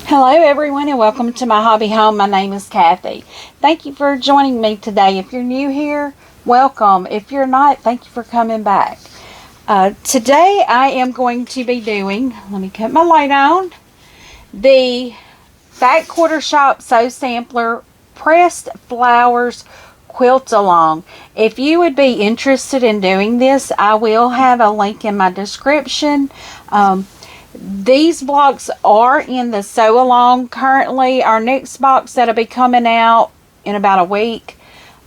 Hello everyone and welcome to my hobby home. My name is Cathy. Thank you for joining me today. If you're new here, welcome. If you're not, thank you for coming back. Today I am going to be doing, let me cut my light on, the Back Quarter Shop Sew Sampler Pressed Flowers Quilt Along. If you would be interested in doing this, I will have a link in my description. These blocks are in the sew along currently. Our next box that'll be coming out in about a week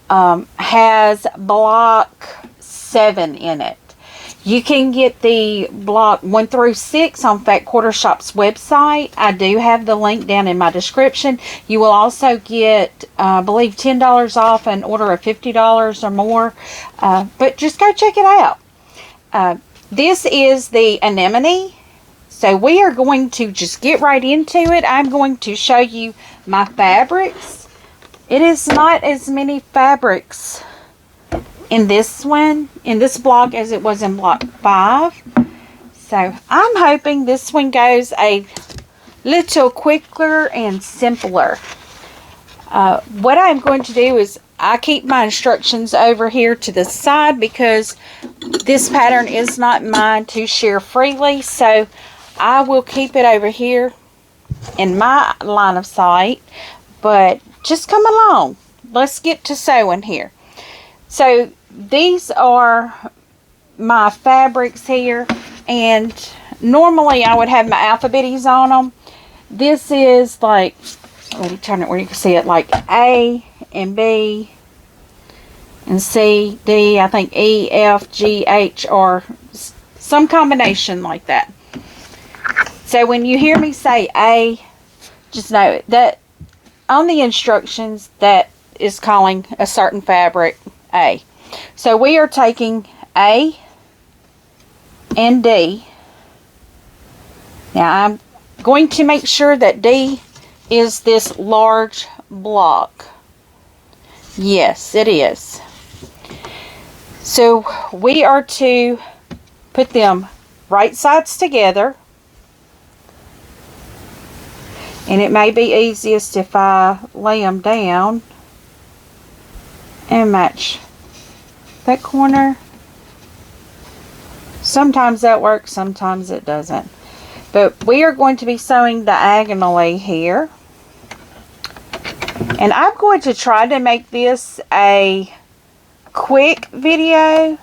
has block 7 in it. You can get the block 1 through 6 on Fat Quarter Shop's website. I do have the link down in my description. You will also get, I believe, $10 off an order of $50 or more. But just go check it out. This is the anemone. So we are going to just get right into it. I'm going to show you my fabrics. It is not as many fabrics in this block as it was in block 5. So I'm hoping this one goes a little quicker and simpler. What I'm going to do is I keep my instructions over here to the side because this pattern is not mine to share freely. So I will keep it over here in my line of sight, but just come along. Let's get to sewing here. So these are my fabrics here, and normally I would have my alphabets on them. This is like, let me turn it where you can see it, like A and B and C, D, I think E, F, G, H, or some combination like that. So when you hear me say A, just know that on the instructions that is calling a certain fabric A. So we are taking A and D. Now I'm going to make sure that D is this large block. Yes, it is. So we are to put them right sides together. And it may be easiest if I lay them down and match that corner. Sometimes that works, sometimes it doesn't. But we are going to be sewing diagonally here. And I'm going to try to make this a quick video,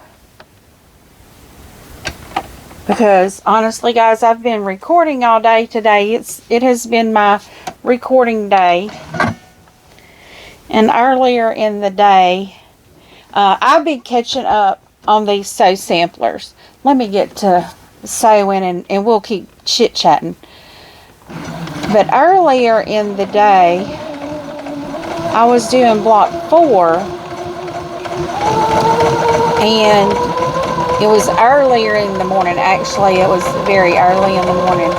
because honestly guys, I've been recording all day today. It has been my recording day. And earlier in the day, I've been catching up on these sew samplers. Let me get to sewing and we'll keep chit-chatting. But earlier in the day, I was doing block 4, and it was earlier in the morning. Actually, it was very early in the morning,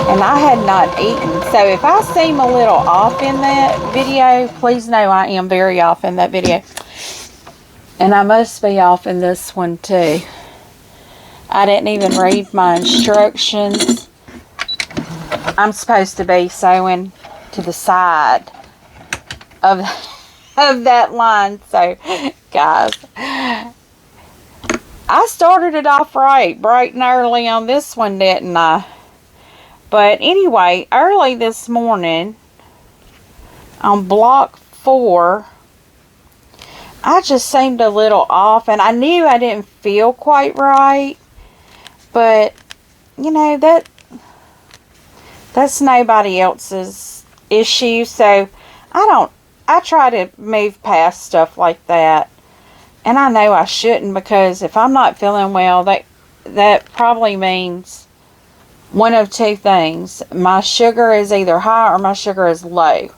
and I had not eaten. So if I seem a little off in that video, please know I am very off in that video. And I must be off in this one too. I didn't even read my instructions. I'm supposed to be sewing to the side of that line. So, guys, I started it off right, bright and early on this one, didn't I? But anyway, early this morning, on block 4, I just seemed a little off, and I knew I didn't feel quite right. But, you know, that's nobody else's issue, so I try to move past stuff like that. And I know I shouldn't, because if I'm not feeling well, that probably means one of two things. My sugar is either high or my sugar is low.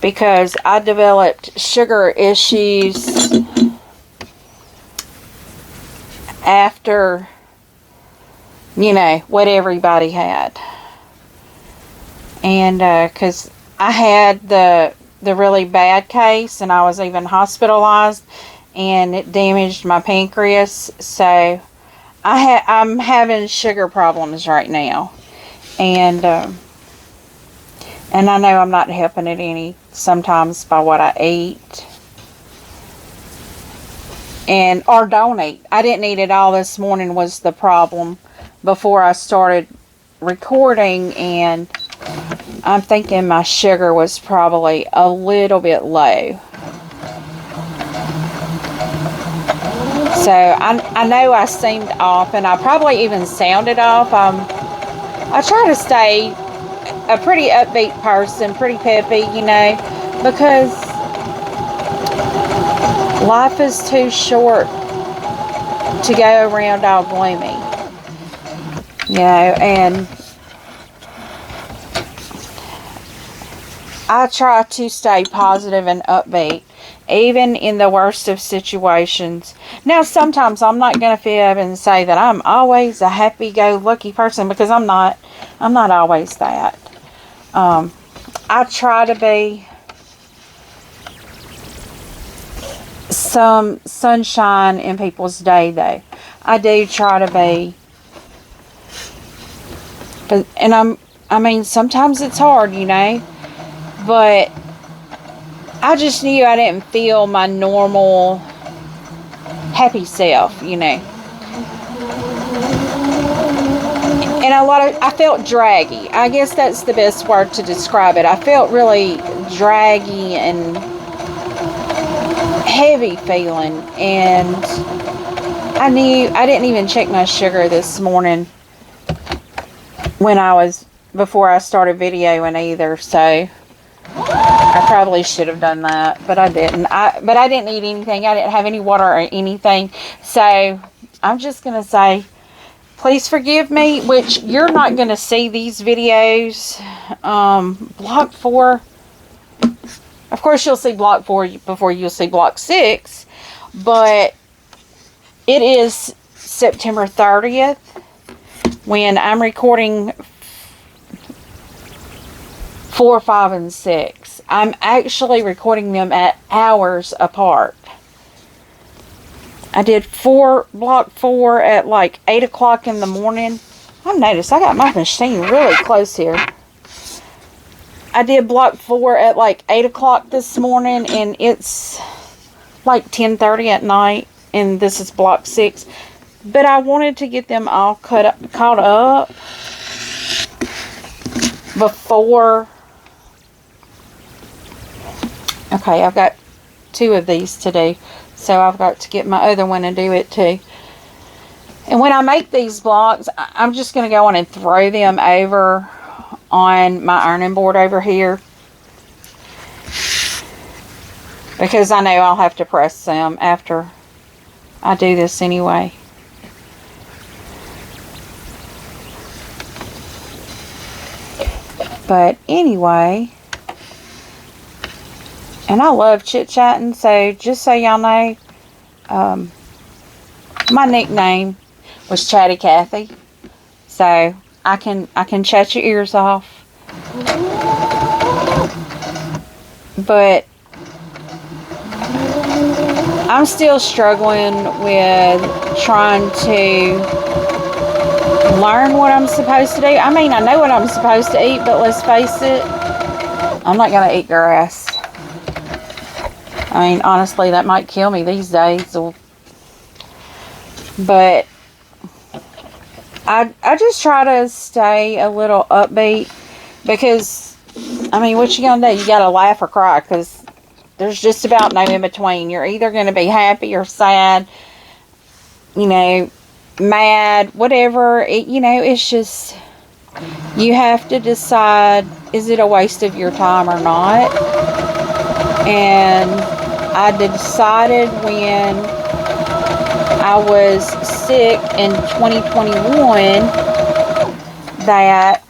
Because I developed sugar issues after, you know, what everybody had. And because I had the really bad case, and I was even hospitalized, and it damaged my pancreas. So I'm having sugar problems right now, And I know I'm not helping it any sometimes by what I eat. Or don't eat. I didn't eat it all this morning was the problem before I started recording, and I'm thinking my sugar was probably a little bit low. So I know I seemed off, and I probably even sounded off. I try to stay a pretty upbeat person, pretty peppy, you know, because life is too short to go around all gloomy, you know, and I try to stay positive and upbeat, even in the worst of situations. Now, sometimes I'm not going to fib and say that I'm always a happy-go-lucky person, because I'm not. I'm not always that. I try to be some sunshine in people's day, though. I do try to be. I mean, sometimes it's hard, you know. But I just knew I didn't feel my normal happy self, you know. And I felt draggy. I guess that's the best word to describe it. I felt really draggy and heavy feeling. And I knew I didn't even check my sugar this morning before I started videoing either, so I probably should have done that, but I didn't. But I didn't eat anything. I didn't have any water or anything. So I'm just going to say, please forgive me, which you're not going to see these videos. Block 4. Of course, you'll see Block 4 before you'll see Block 6. But it is September 30th when I'm recording 4, 5, and 6. I'm actually recording them at hours apart. I did Block 4 at like 8 o'clock in the morning. I've noticed I got my machine really close here. I did Block 4 at like 8 o'clock this morning, and it's like 10:30 at night, and this is Block 6. But I wanted to get them all caught up before. Okay, I've got 2 of these to do, so I've got to get my other one and do it too. And when I make these blocks, I'm just going to go on and throw them over on my ironing board over here, because I know I'll have to press them after I do this anyway. But anyway, and I love chit-chatting, so just so y'all know, my nickname was Chatty Cathy, so I can chat your ears off. But I'm still struggling with trying to learn what I'm supposed to do. I mean, I know what I'm supposed to eat, but let's face it, I'm not going to eat grass. I mean, honestly, that might kill me these days. But I just try to stay a little upbeat, because, I mean, what you going to do? You got to laugh or cry, because there's just about no in between. You're either going to be happy or sad, you know, mad, whatever. It's just, you have to decide, is it a waste of your time or not? And I decided when I was sick in 2021 that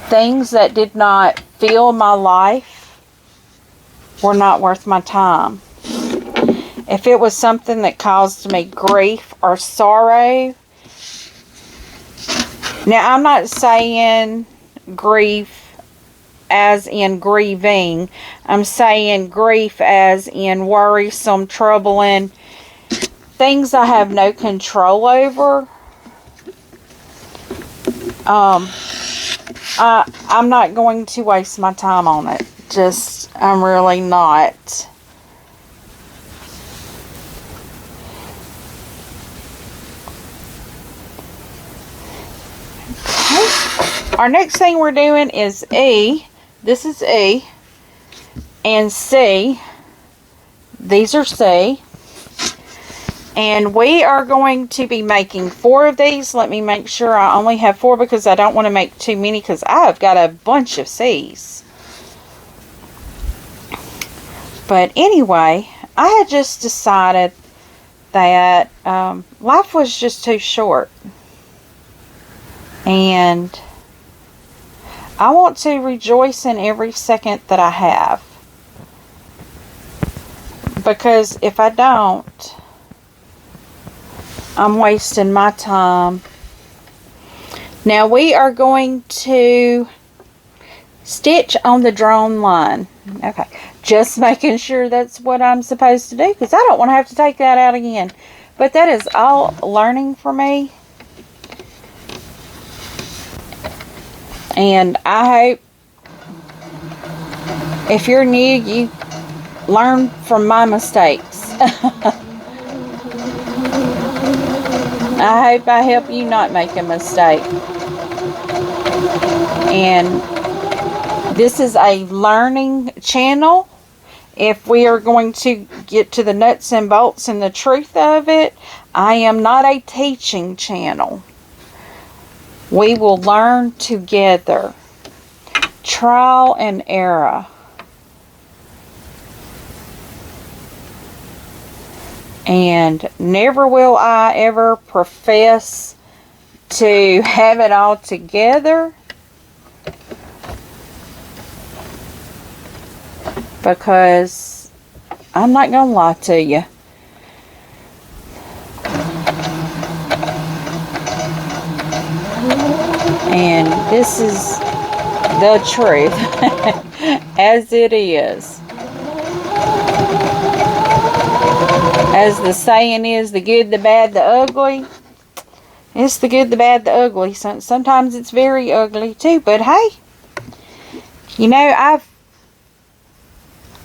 things that did not fill my life were not worth my time. If it was something that caused me grief or sorrow, now I'm not saying grief as in grieving. I'm saying grief as in worrisome, troubling, things I have no control over. I'm not going to waste my time on it. I'm really not. Okay. Our next thing we're doing is E. This is E. And C. These are C. And we are going to be making 4 of these. Let me make sure I only have 4 because I don't want to make too many because I've got a bunch of C's. But anyway, I had just decided that life was just too short. And I want to rejoice in every second that I have. Because if I don't, I'm wasting my time. Now we are going to stitch on the drawn line. Okay, just making sure that's what I'm supposed to do because I don't want to have to take that out again. But that is all learning for me. And I hope if you're new, you learn from my mistakes. I hope I help you not make a mistake. And this is a learning channel. If we are going to get to the nuts and bolts and the truth of it, I am not a teaching channel. We will learn together. Trial and error. And never will I ever profess to have it all together. Because I'm not going to lie to you. And this is the truth. As it is. As the saying is, the good, the bad, the ugly. It's the good, the bad, the ugly. Sometimes it's very ugly too. But hey, you know,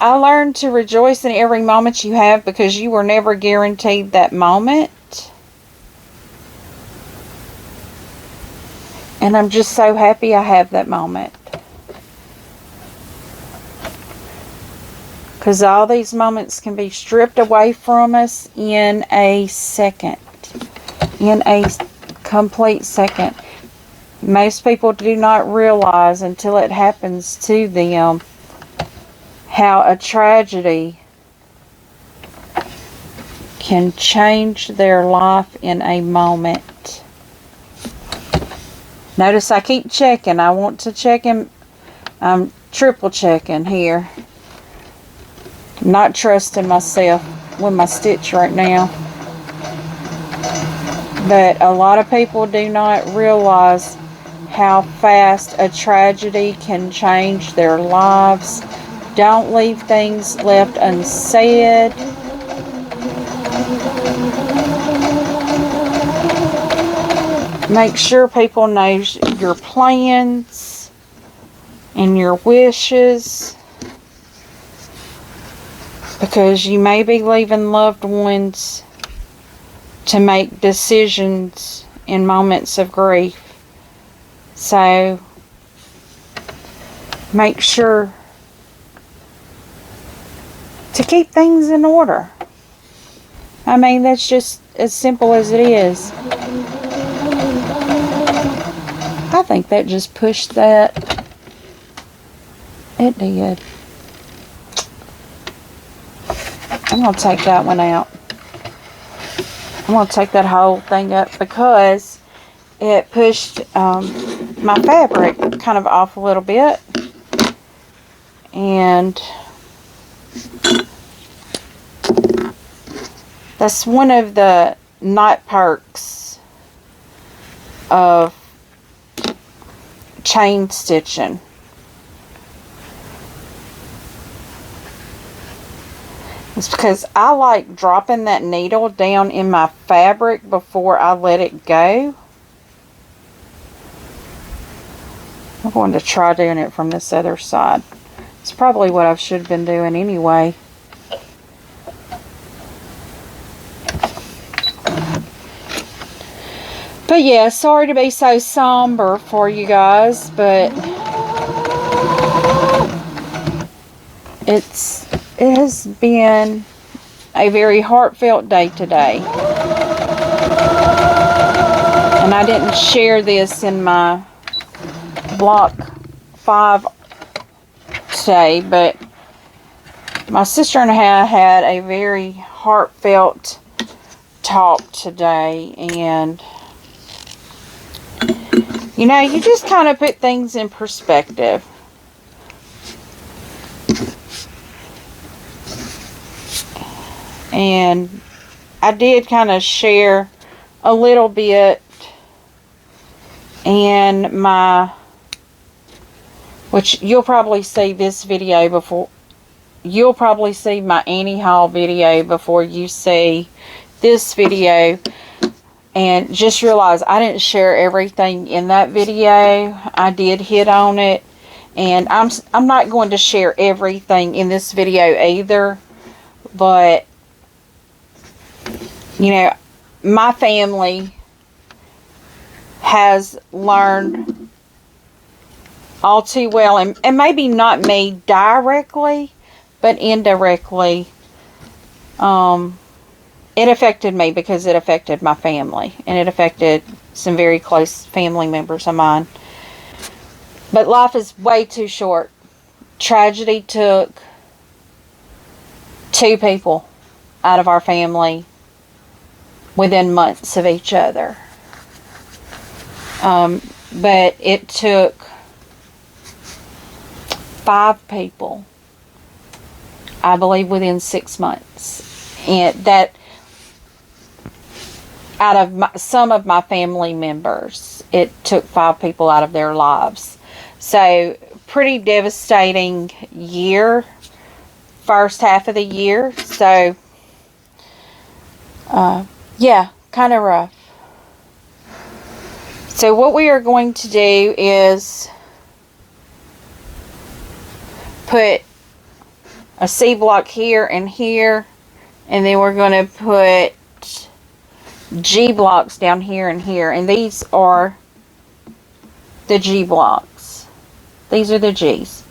I learned to rejoice in every moment you have because you were never guaranteed that moment. And I'm just so happy I have that moment. Because all these moments can be stripped away from us in a second. In a complete second. Most people do not realize until it happens to them how a tragedy can change their life in a moment. Notice I keep checking. I want to check him. I'm triple checking here. Not trusting myself with my stitch right now. But a lot of people do not realize how fast a tragedy can change their lives. Don't leave things left unsaid. Make sure people know your plans and your wishes. Because you may be leaving loved ones to make decisions in moments of grief. So, make sure to keep things in order. I mean, that's just as simple as it is. I think that just pushed that. It did. I'm going to take that one out. I'm going to take that whole thing up because it pushed my fabric kind of off a little bit. And that's one of the not perks of chain stitching. It's because I like dropping that needle down in my fabric before I let it go. I'm going to try doing it from this other side. It's probably what I should have been doing anyway. But yeah, sorry to be so somber for you guys, but it has been a very heartfelt day today. And I didn't share this in my block 5 today, but my sister and I had a very heartfelt talk today, and you know, you just kind of put things in perspective. And I did kind of share a little bit in my, which you'll probably see this video before, you'll probably see my Annie haul video before you see this video. And just realize I didn't share everything in that video. I did hit on it. And I'm not going to share everything in this video either. But, you know, my family has learned all too well. And maybe not me directly, but indirectly. It affected me because it affected my family. And it affected some very close family members of mine. But life is way too short. Tragedy took 2 people out of our family within months of each other. But it took 5 people, I believe, within 6 months. And that, out of some of my family members, it took 5 people out of their lives. So, pretty devastating year, first half of the year. So, yeah, kind of rough. So, what we are going to do is put a C block here and here, and then we're going to put G blocks down here and here, and these are the G blocks. These are the G's.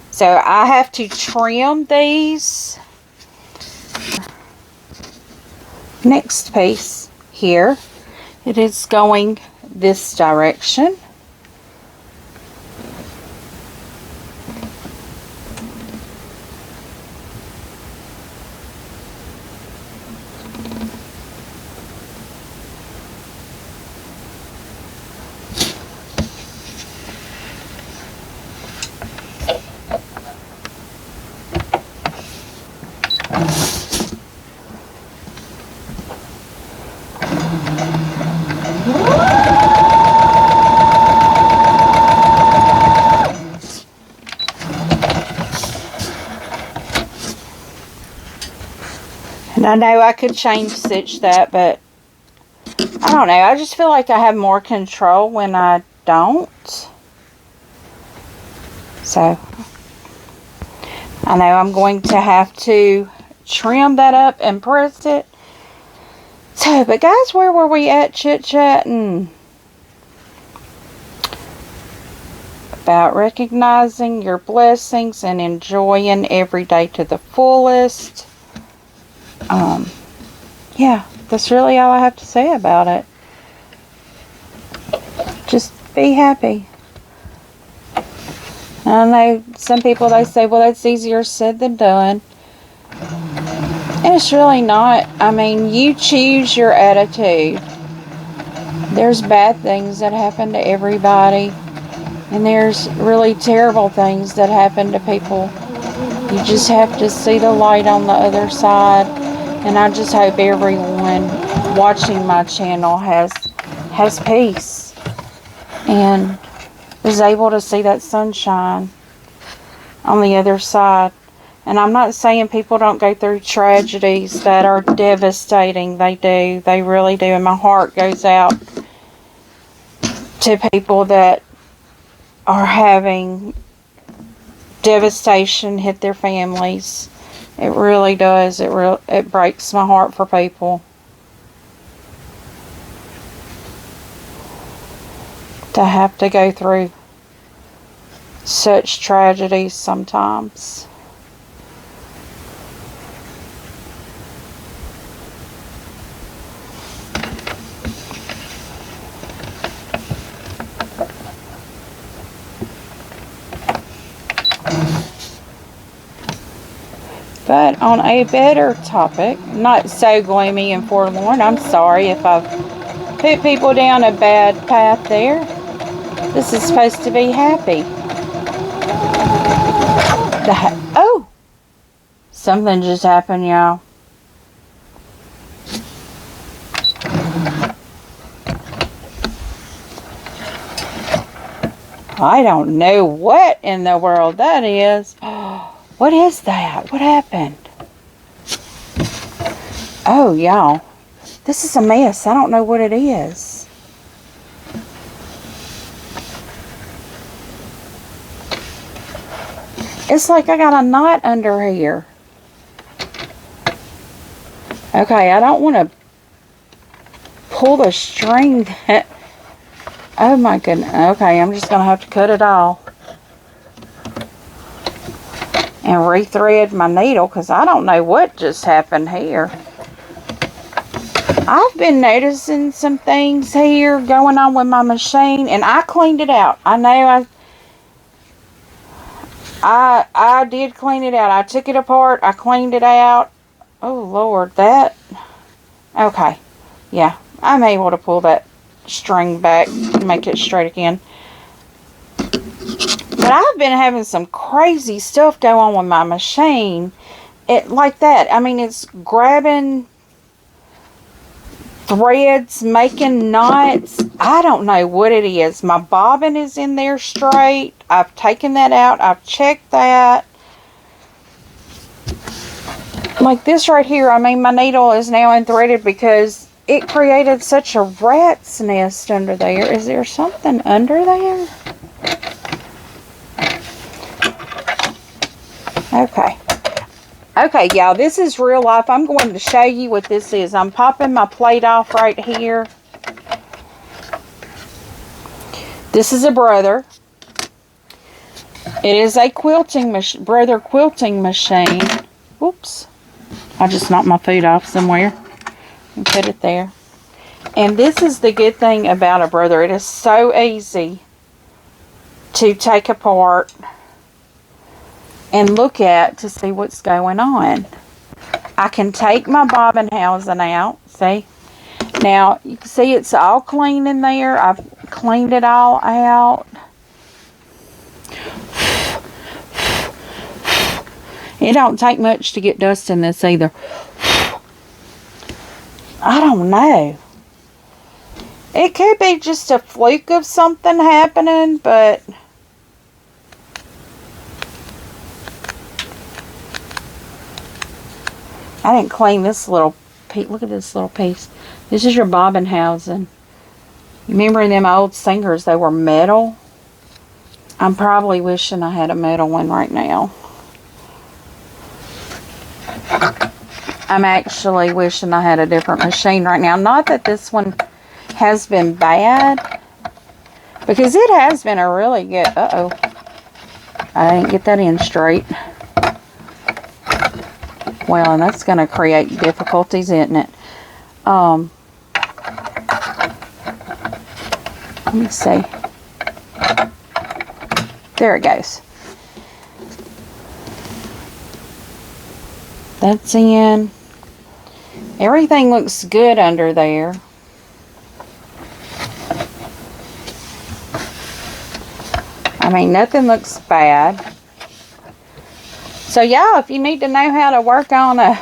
So I have to trim these. Next piece here, it is going this direction. And I know I could chain stitch that, but I don't know. I just feel like I have more control when I don't. So, I know I'm going to have to trim that up and press it. So, but guys, where were we at chit-chatting? About recognizing your blessings and enjoying every day to the fullest. Yeah, that's really all I have to say about it. Just be happy. I know some people, they say, well, that's easier said than done. And it's really not. I mean, you choose your attitude. There's bad things that happen to everybody. And there's really terrible things that happen to people. You just have to see the light on the other side. And I just hope everyone watching my channel has peace and is able to see that sunshine on the other side. And I'm not saying people don't go through tragedies that are devastating. They do. They really do. And my heart goes out to people that are having devastation hit their families. It really does. It breaks my heart for people to have to go through such tragedies sometimes. But on a better topic, not so gloomy and forlorn, I'm sorry if I've put people down a bad path there. This is supposed to be happy. Oh! Something just happened, y'all. I don't know what in the world that is. What is that? What happened? Oh, y'all. This is a mess. I don't know what it is. It's like I got a knot under here. Okay, I don't want to pull the string that... Oh my goodness. Okay, I'm just going to have to cut it off. And rethread my needle because I don't know what just happened here. I've been noticing some things here going on with my machine, and I cleaned it out. I know I did clean it out. I took it apart. I cleaned it out. Oh Lord, that... Okay. Yeah, I'm able to pull that string back and make it straight again. But I've been having some crazy stuff go on with my machine. Like that. I mean, it's grabbing threads, making knots. I don't know what it is. My bobbin is in there straight. I've taken that out. I've checked that. Like this right here, I mean, my needle is now unthreaded because it created such a rat's nest under there. Is there something under there? Okay. Okay, y'all, this is real life. I'm going to show you what this is. I'm popping my plate off right here. This is a brother. It is a brother quilting machine. Whoops. I just knocked my foot off somewhere and put it there. And this is the good thing about a brother. It is so easy to take apart and look at to see what's going on. I can take my bobbin housing out. See? Now, you can see it's all clean in there. I've cleaned it all out. It don't take much to get dust in this either. I don't know. It could be just a fluke of something happening, but... I didn't clean this little piece. Look at this little piece. This is your bobbin housing. You remember in them old singers, they were metal? I'm probably wishing I had a metal one right now. I'm actually wishing I had a different machine right now. Not that this one has been bad, because it has been a really good... Uh-oh. I didn't get that in straight. Well, and that's going to create difficulties, isn't it? Let me see. There it goes. That's in. Everything looks good under there. I mean, nothing looks bad. So, y'all, if you need to know how to work on a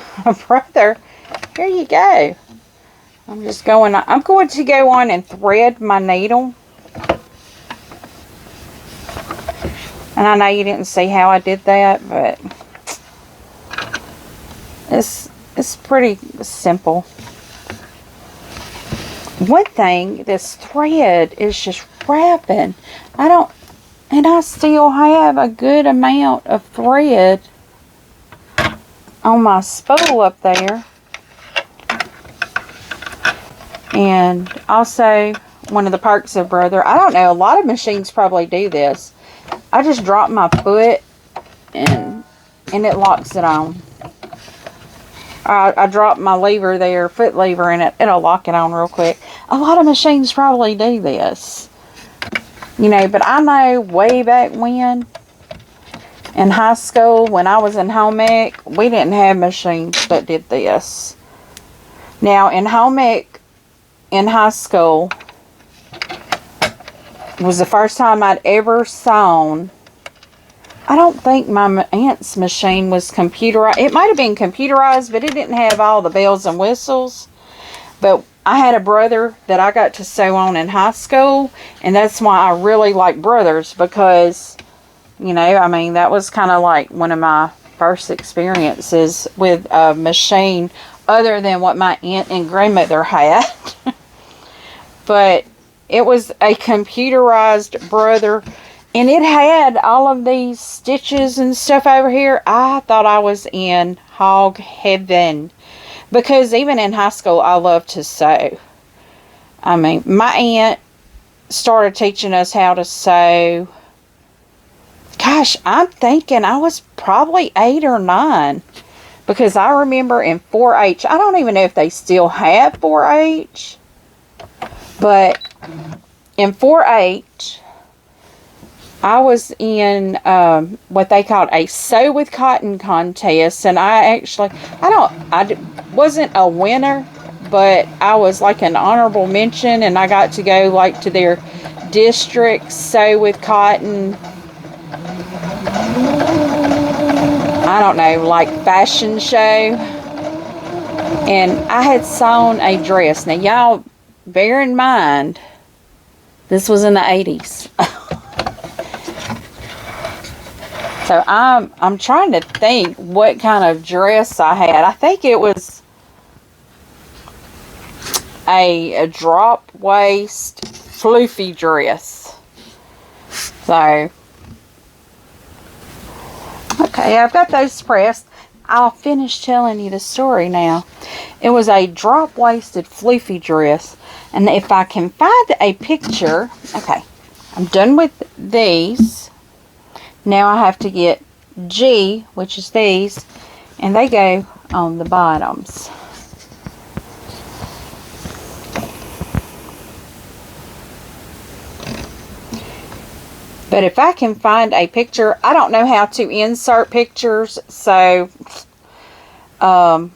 brother, here you go. I'm going to go on and thread my needle. And I know you didn't see how I did that, but it's pretty simple. One thing, this thread is just wrapping. And I still have a good amount of thread on my spool up there. And also, one of the perks of Brother, I don't know, a lot of machines probably do this. I just drop my foot and it locks it on. I drop my lever there, foot lever, and it'll lock it on real quick. A lot of machines probably do this. You know, but I know way back when, in high school, when I was in home ec, we didn't have machines that did this. Now, in home ec, in high school, was the first time I'd ever sewn. I don't think my aunt's machine was computerized. It might have been computerized, but it didn't have all the bells and whistles. But I had a brother that I got to sew on in high school, and that's why I really like Brothers, because, you know, I mean, that was kind of like one of my first experiences with a machine other than what my aunt and grandmother had. But it was a computerized Brother, and it had all of these stitches and stuff over here. I thought I was in hog heaven. Because even in high school, I loved to sew. I mean, my aunt started teaching us how to sew. Gosh, I'm thinking I was probably 8 or 9. Because I remember in 4-H, I don't even know if they still have 4-H. But in 4-H, I was in what they called a sew with cotton contest, and I wasn't a winner, but I was like an honorable mention, and I got to go like to their district sew with cotton, I don't know, like fashion show, and I had sewn a dress. Now y'all bear in mind, this was in the 80s. So I'm trying to think what kind of dress I had. I think it was a drop waist floofy dress. So, okay, I've got those pressed. I'll finish telling you the story now. It was a drop waisted floofy dress. And if I can find a picture, okay, I'm done with these. Now I have to get G, which is these, and they go on the bottoms. But if I can find a picture, I don't know how to insert pictures, so I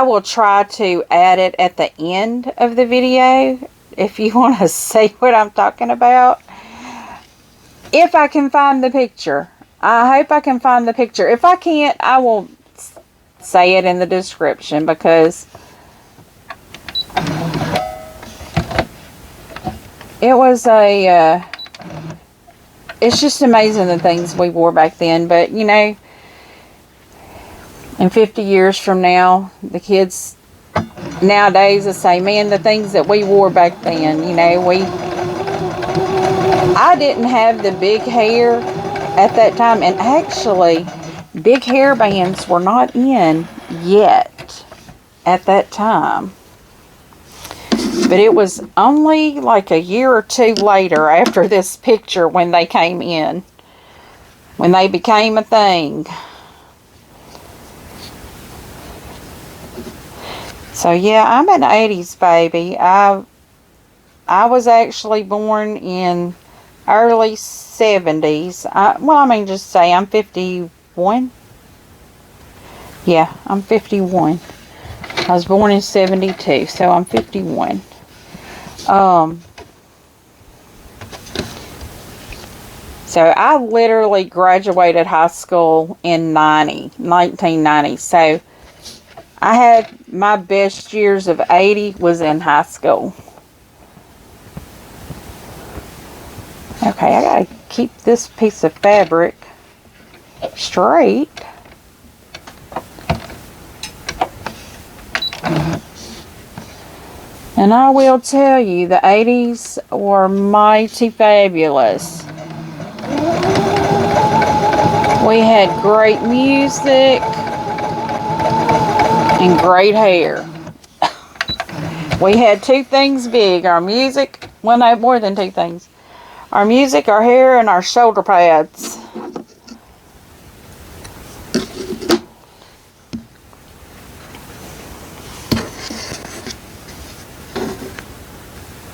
will try to add it at the end of the video if you want to see what I'm talking about. If I can find the picture. I hope I can find the picture. If I can't, I will say it in the description, because it was it's just amazing the things we wore back then. But, you know, in 50 years from now, the kids nowadays will say, man, the things that we wore back then, you know, I didn't have the big hair at that time, and actually big hair bands were not in yet at that time. But it was only like a year or two later after this picture when they came in, when they became a thing. So yeah, I'm an 80s baby. I was actually born in early 70s. Just say I'm 51. Yeah, I'm 51. I was born in 72, so I'm 51. So I literally graduated high school in 1990. So I had my best years of 80 was in high school. Okay, I gotta keep this piece of fabric straight. And I will tell you, the 80s were mighty fabulous. We had great music and great hair. We had two things big. Our music, well, no, more than two things. Our music, our hair, and our shoulder pads.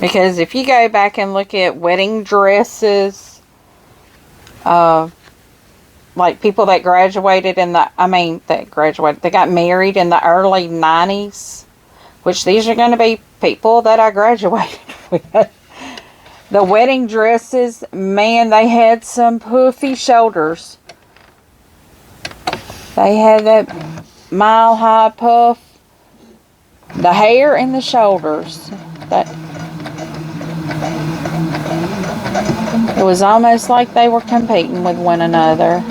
Because if you go back and look at wedding dresses, like people that graduated in the, they got married in the early 90s, which these are going to be people that I graduated with. The wedding dresses, man, they had some poofy shoulders. They had that mile-high puff. The hair and the shoulders. It was almost like they were competing with one another.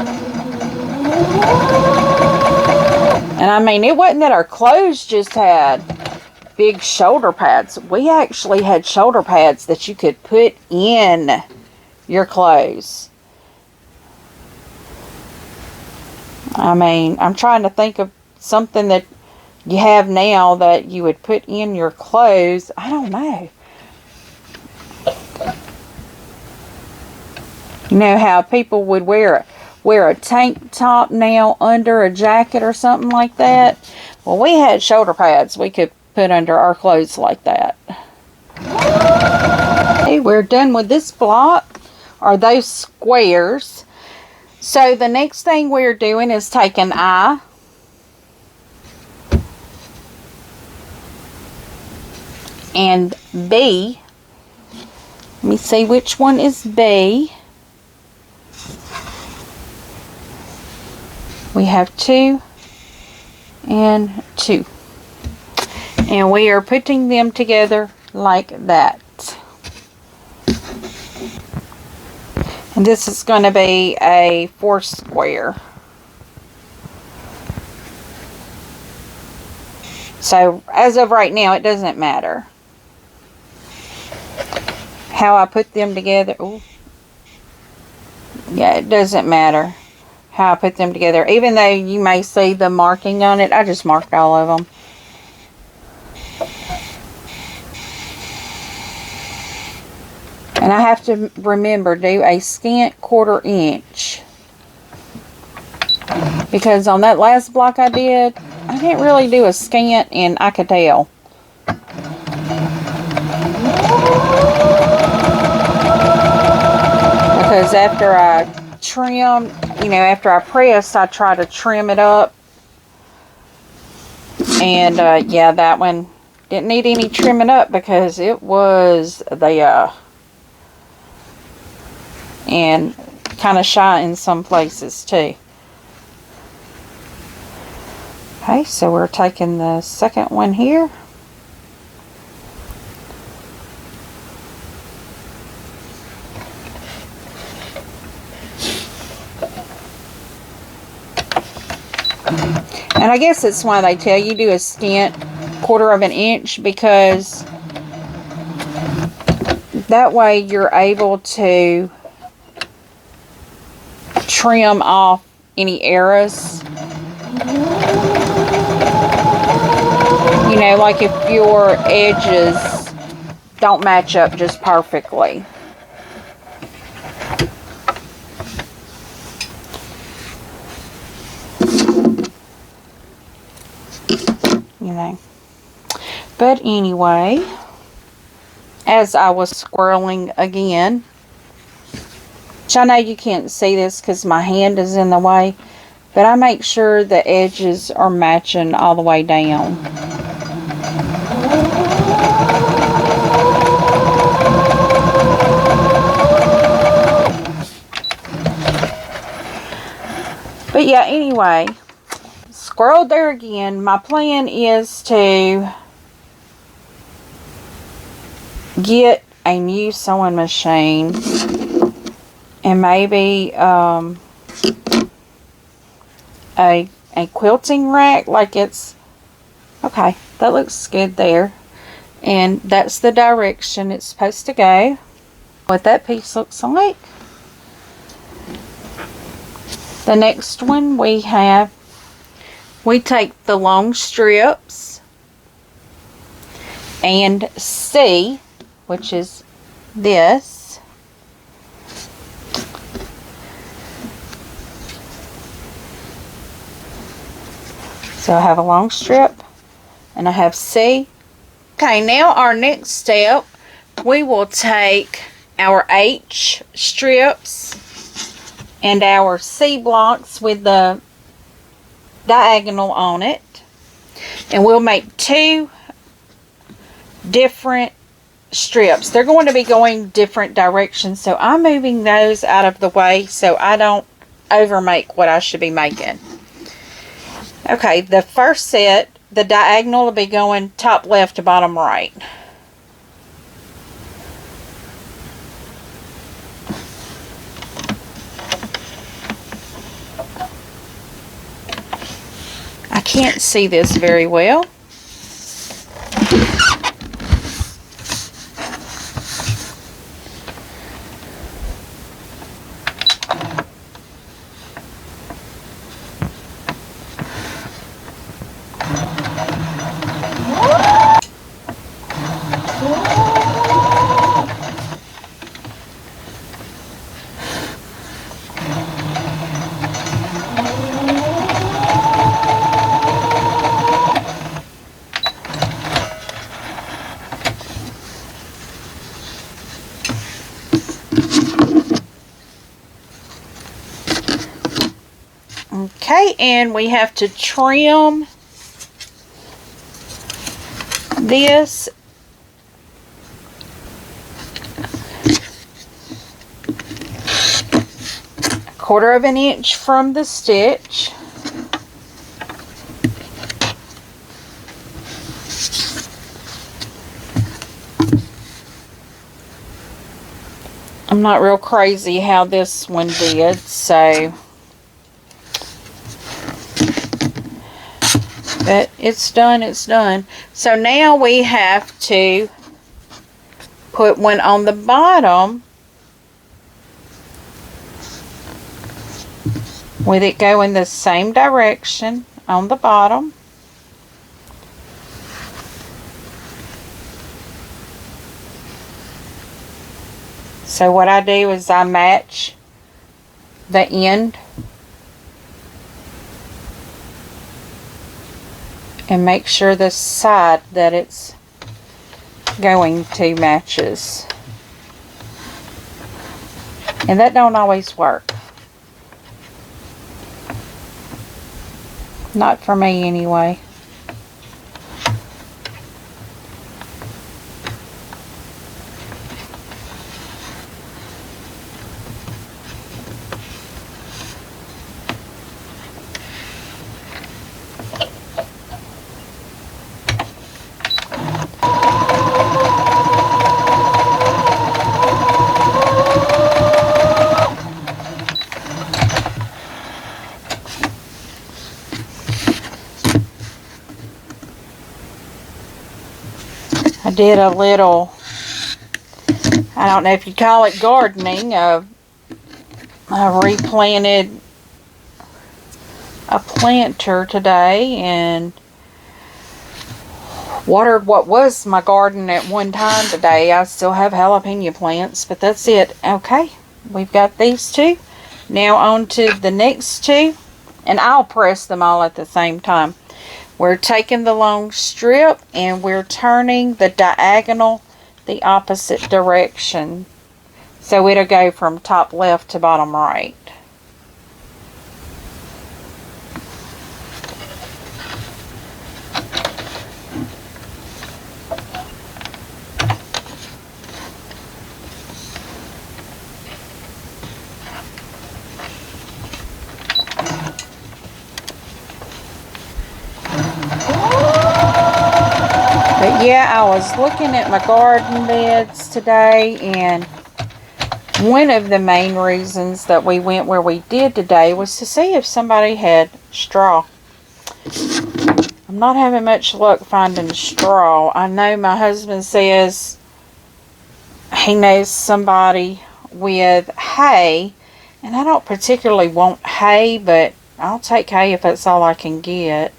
And I mean, it wasn't that our clothes just had big shoulder pads. We actually had shoulder pads that you could put in your clothes. I mean, I'm trying to think of something that you have now that you would put in your clothes. I don't know. You know how people would wear a tank top now under a jacket or something like that? Well, we had shoulder pads we could put under our clothes like that. Okay, we're done with this block, or those squares. So the next thing we're doing is take an I and B. Let me see which one is B. We have 2 and 2. And we are putting them together like that. And this is going to be a 4 square. So as of right now, it doesn't matter how I put them together. Ooh. Yeah, it doesn't matter how I put them together. Even though you may see the marking on it, I just marked all of them. And I have to remember, do a scant 1/4 inch. Because on that last block I didn't really do a scant, and I could tell. Because after I trim, after I press, I try to trim it up. And yeah, that one didn't need any trimming up because it was the and kind of shy in some places too. Okay, so we're taking the second one here. And I guess that's why they tell you do a scant 1/4 inch, because that way you're able to trim off any errors. Like if your edges don't match up just perfectly. But anyway, as I was squirreling again, which I know you can't see this because my hand is in the way, but I make sure the edges are matching all the way down. But yeah, anyway, squirreled there again. My plan is to get a new sewing machine and maybe a quilting rack. Like it's okay, that looks good there, and that's the direction it's supposed to go. What that piece looks like. The next one we take the long strips and C, which is this, so I have a long strip and I have C. Okay, now our next step, we will take our H strips and our C blocks with the diagonal on it, and we'll make 2 different strips. They're going to be going different directions, so I'm moving those out of the way so I don't overmake what I should be making. Okay, the first set, the diagonal will be going top left to bottom right. I can't see this very well. Okay, and we have to trim this a 1/4 of an inch from the stitch. I'm not real crazy how this one did, so but it's done, it's done. So now we have to put one on the bottom with it going the same direction on the bottom. So what I do is I match the end and make sure the side that it's going to matches. And that don't always work. Not for me anyway. I did a little, I don't know if you call it gardening, I replanted a planter today and watered what was my garden at one time today. I still have jalapeno plants, but that's it. Okay, we've got these 2. Now on to the next 2, and I'll press them all at the same time. We're taking the long strip and we're turning the diagonal the opposite direction. So it'll go from top left to bottom right. But yeah, I was looking at my garden beds today, and one of the main reasons that we went where we did today was to see if somebody had straw. I'm not having much luck finding straw. I know my husband says he knows somebody with hay And I don't particularly want hay, but I'll take hay if that's all I can get.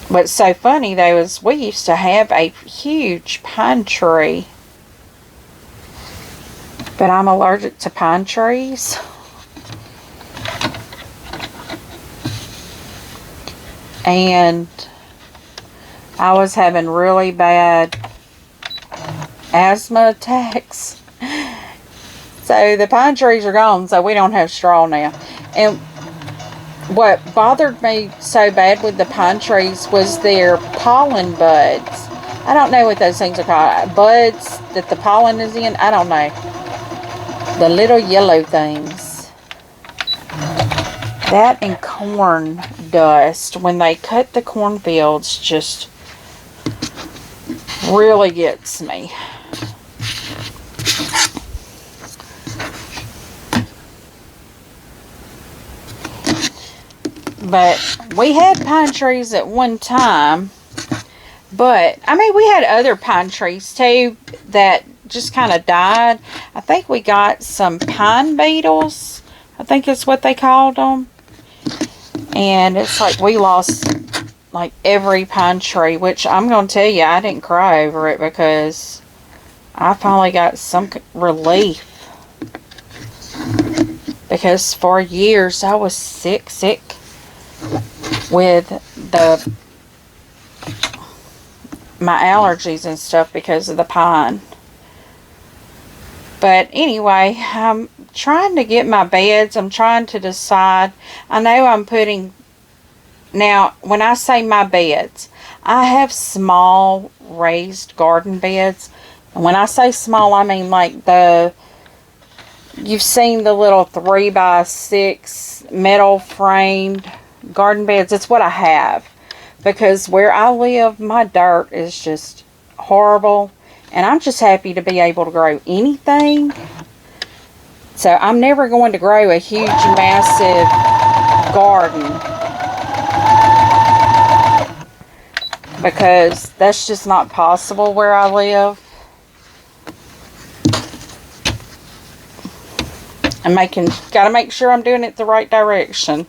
What's so funny though is we used to have a huge pine tree, but I'm allergic to pine trees. And I was having really bad asthma attacks. So the pine trees are gone, so we don't have straw now. And what bothered me so bad with the pine trees was their pollen buds. I don't know what those things are called. Buds that the pollen is in? I don't know. The little yellow things. That and corn dust, when they cut the cornfields, just really gets me. But we had pine trees at one time. But, I mean, we had other pine trees too that just kind of died. I think we got some pine beetles. I think that's what they called them. And it's like we lost like every pine tree, which I'm going to tell you, I didn't cry over it because I finally got some relief. Because for years I was sick with my allergies and stuff because of the pine. But anyway, I'm trying to get my beds. I'm trying to decide. I know I'm putting... Now, when I say my beds, I have small raised garden beds. And when I say small, I mean like you've seen the little 3x6 metal framed garden beds. It's what I have. Because where I live, my dirt is just horrible. And I'm just happy to be able to grow anything. So I'm never going to grow a huge, massive garden. Because that's just not possible where I live. I'm gotta make sure I'm doing it the right direction.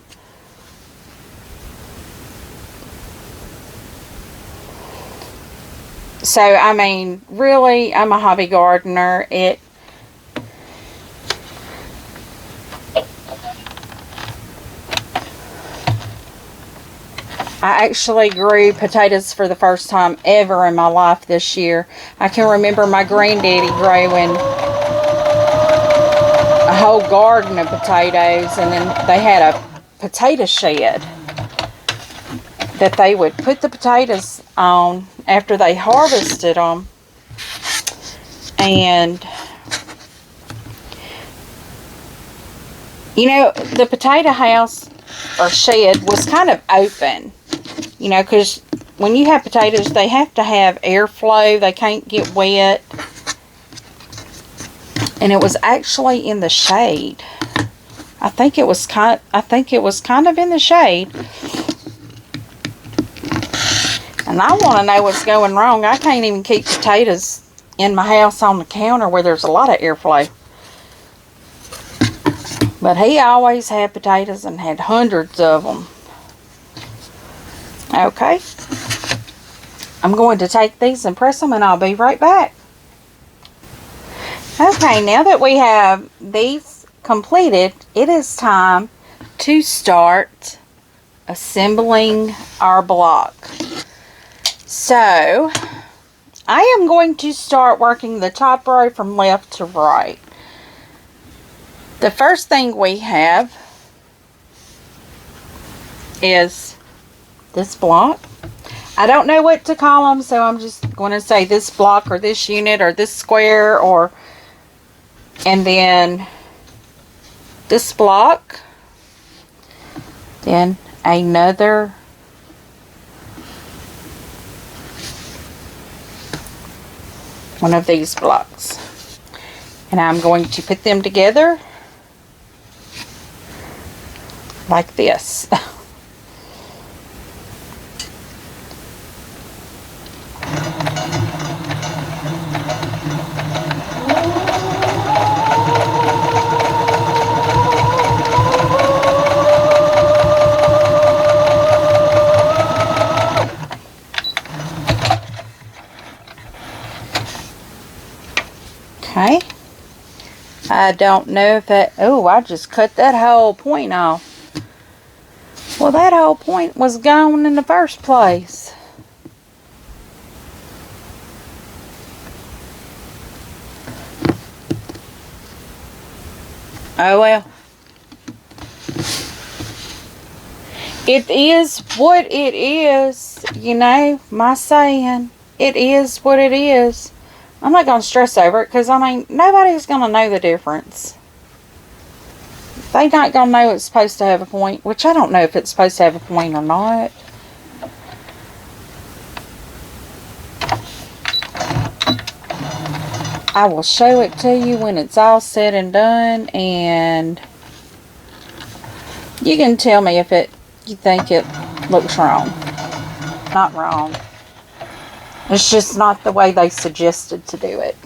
So, I mean, really, I'm a hobby gardener. I actually grew potatoes for the first time ever in my life this year. I can remember my granddaddy growing a whole garden of potatoes, and then they had a potato shed that they would put the potatoes on after they harvested them. And, you know, the potato house or shed was kind of open. You know, because when you have potatoes, they have to have airflow. They can't get wet. And it was actually in the shade. I think it was kind of in the shade. And I want to know what's going wrong. I can't even keep potatoes in my house on the counter where there's a lot of airflow. But he always had potatoes and had hundreds of them. Okay. I'm going to take these and press them, and I'll be right back. Okay, now that we have these completed, it is time to start assembling our block. So, I am going to start working the top row from left to right. The first thing we have is this block. I don't know what to call them, so I'm just going to say this block or this unit or this square, and then this block, then another one of these blocks, and I'm going to put them together like this. Okay. I don't know if that... Oh, I just cut that whole point off. Well, that whole point was gone in the first place. Oh, well. It is what it is. You know, my saying. It is what it is. I'm not going to stress over it because, I mean, nobody's going to know the difference. They're not going to know it's supposed to have a point, which I don't know if it's supposed to have a point or not. I will show it to you when it's all said and done, and you can tell me if you think it looks wrong. Not wrong. It's just not the way they suggested to do it.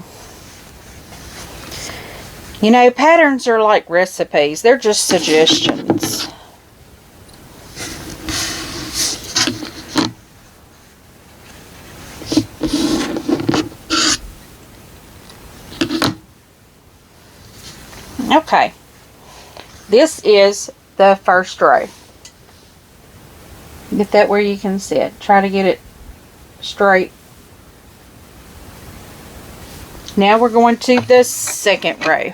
You know, patterns are like recipes. They're just suggestions. Okay. This is the first row. Get that where you can see it. Try to get it straight. Now we're going to the second row.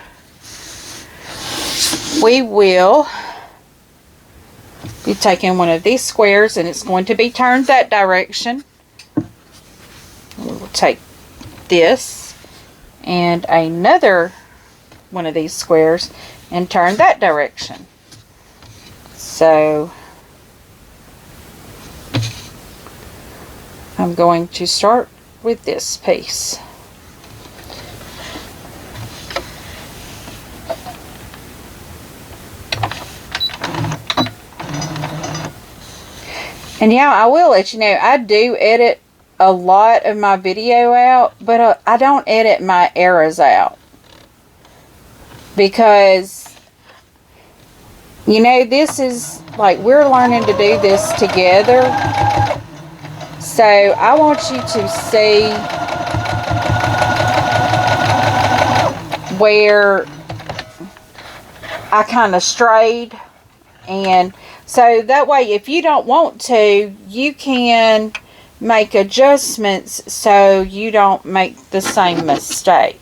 We will be taking one of these squares, and it's going to be turned that direction. We will take this and another one of these squares and turn that direction. So I'm going to start with this piece. And yeah, I will let you know, I do edit a lot of my video out, but I don't edit my errors out. Because, you know, this is, like, we're learning to do this together. So, I want you to see where I kind of strayed. And so that way, if you don't want to, you can make adjustments so you don't make the same mistake.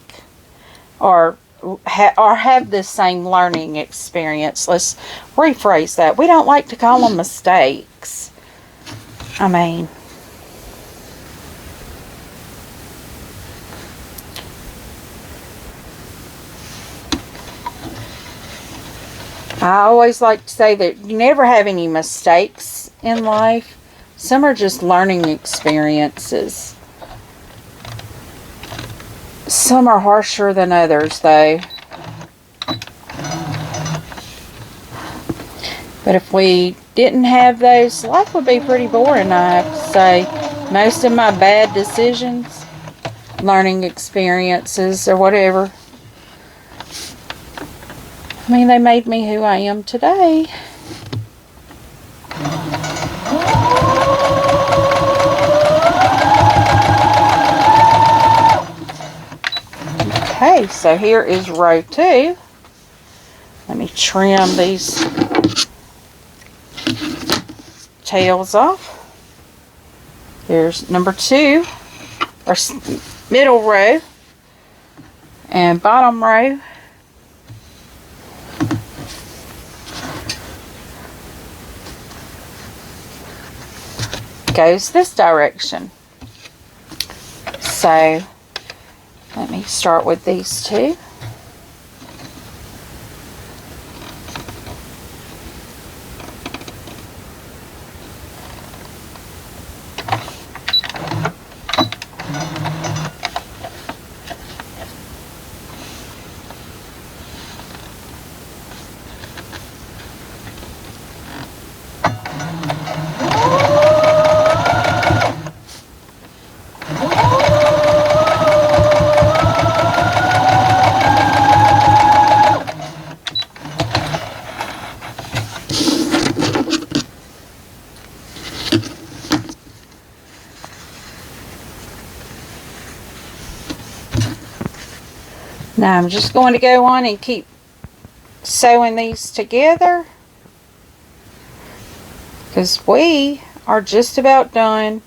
Or have the same learning experience. Let's rephrase that. We don't like to call them mistakes. I mean, I always like to say that you never have any mistakes in life. Some are just learning experiences. Some are harsher than others, though. But if we didn't have those, life would be pretty boring, I have to say. Most of my bad decisions, learning experiences, or whatever, I mean, they made me who I am today. Okay, so here is row 2. Let me trim these tails off. Here's number 2, or middle row, and bottom row. Goes this direction. So let me start with these 2. Now I'm just going to go on and keep sewing these together, because we are just about done.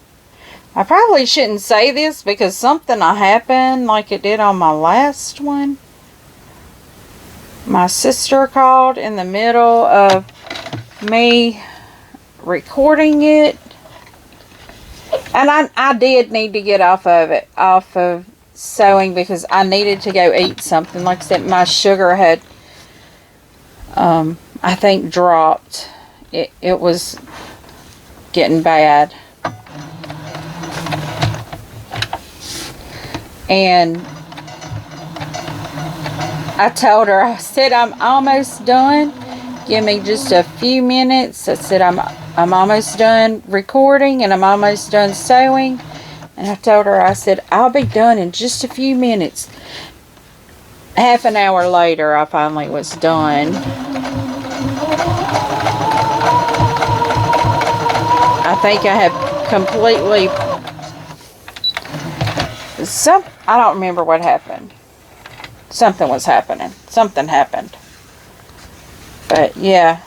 I probably shouldn't say this because something will happen like it did on my last one. My sister called in the middle of me recording it, and I did need to get off of sewing, because I needed to go eat something. Like I said, my sugar had I think dropped. It was getting bad. And I told her, I said, I'm almost done. Give me just a few minutes. I said, I'm almost done recording and I'm almost done sewing. And I told her, I said, I'll be done in just a few minutes. Half an hour later, I finally was done. I think I had completely... I don't remember what happened. Something was happening. Something happened. But yeah.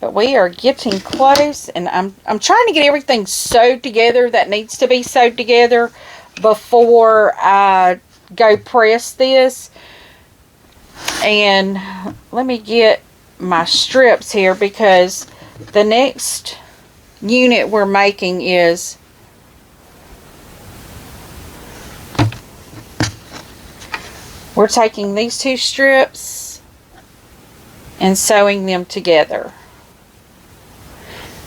But we are getting close, and I'm trying to get everything sewed together that needs to be sewed together before I go press this. And let me get my strips here, because the next unit we're making is we're taking these two strips and sewing them together.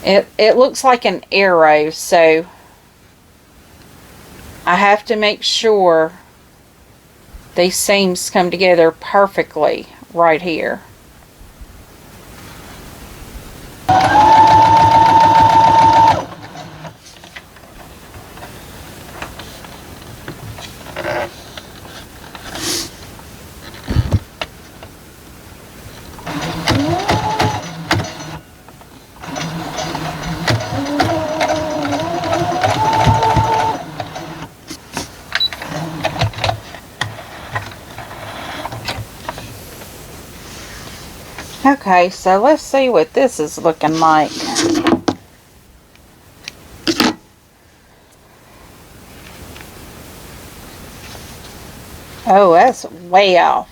It looks like an arrow, so I have to make sure these seams come together perfectly right here. Okay, so let's see what this is looking like. Oh, that's way off.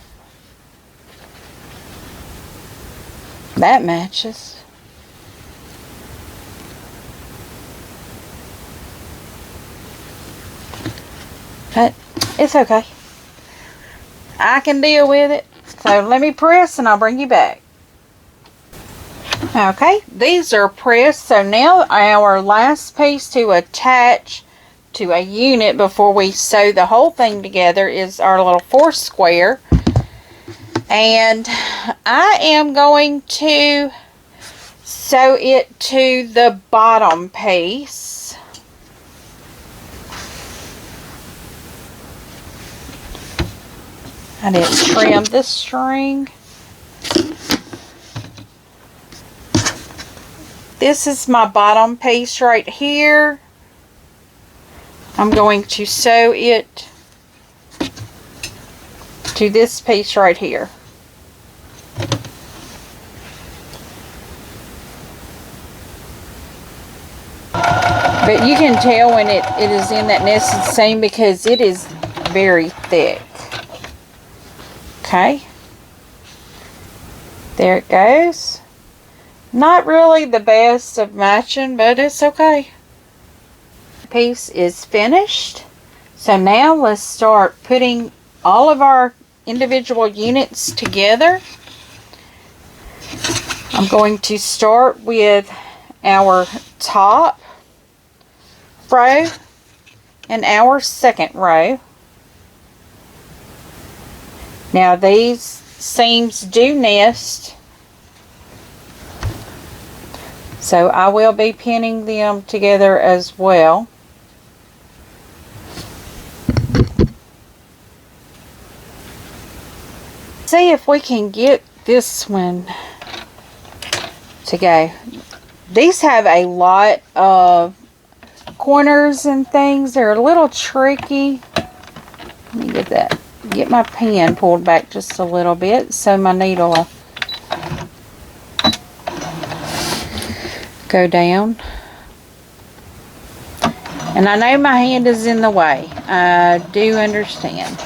That matches. But it's okay. I can deal with it. So let me press and I'll bring you back. Okay, these are pressed. So now our last piece to attach to a unit before we sew the whole thing together is our little 4 square. And I am going to sew it to the bottom piece. I didn't trim the string. This is my bottom piece right here. I'm going to sew it to this piece right here. But you can tell when it is in that nested seam because it is very thick. Okay. There it goes. Not really the best of matching, but it's okay. Piece is finished. So now let's start putting all of our individual units together. I'm going to start with our top row and our second row. Now these seams do nest, so I will be pinning them together as well. See if we can get this one to go. These have a lot of corners and things. They're a little tricky. Let me get that get my pen pulled back just a little bit so my needle will go down. And I know my hand is in the way. I do understand.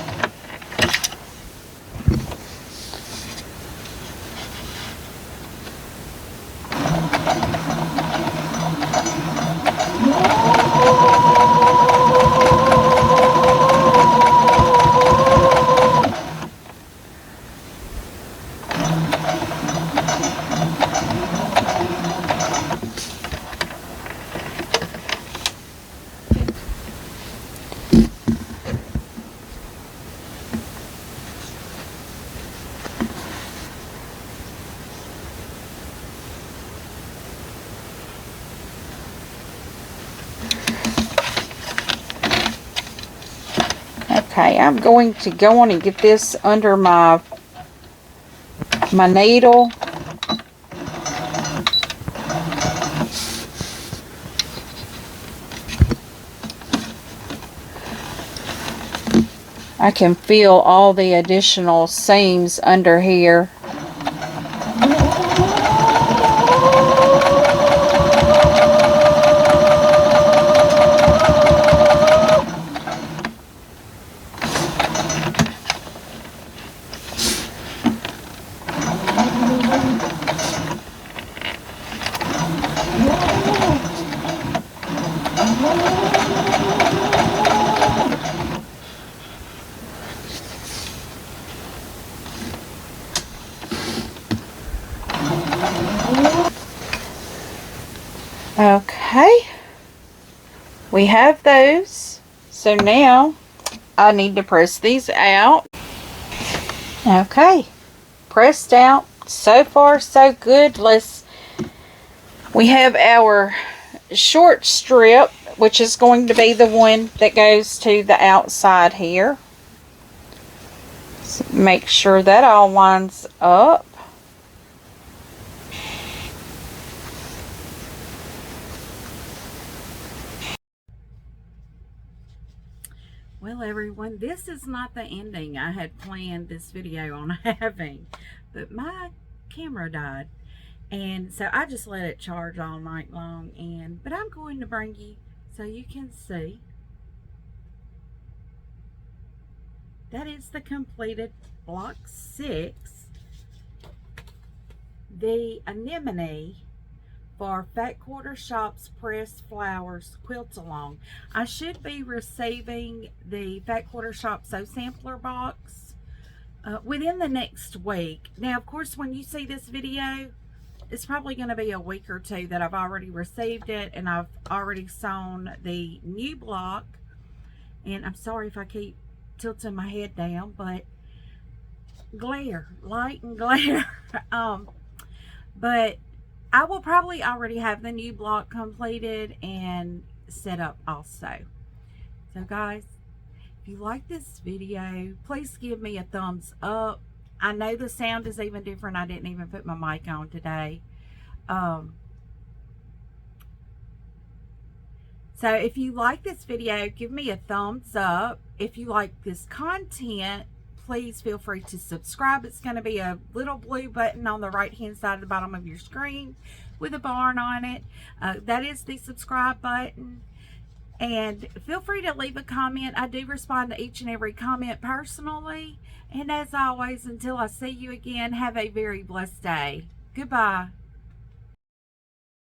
Okay, I'm going to go on and get this under my needle. I can feel all the additional seams under here. Okay, we have those. So now I need to press these out. Okay, pressed out. So far so good. We have our short strip, which is going to be the one that goes to the outside here. So make sure that all lines up. Well, everyone, this is not the ending I had planned this video on having, but my camera died, and so I just let it charge all night long. But I'm going to bring you so you can see that is the completed block 6, the anemone for Fat Quarter Shop's Pressed Flowers Quilt Along. I should be receiving the Fat Quarter Shop Sew Sampler box within the next week. Now, of course, when you see this video, it's probably going to be a week or two that I've already received it, and I've already sewn the new block. And I'm sorry if I keep tilting my head down, but glare, light and glare. But I will probably already have the new block completed and set up also. So guys, if you like this video, please give me a thumbs up. I know the sound is even different. I didn't even put my mic on today. So if you like this video, give me a thumbs up. If you like this content, please feel free to subscribe. It's going to be a little blue button on the right hand side of the bottom of your screen with a barn on it. That is the subscribe button. And feel free to leave a comment. I do respond to each and every comment personally. And as always, until I see you again, have a very blessed day. Goodbye.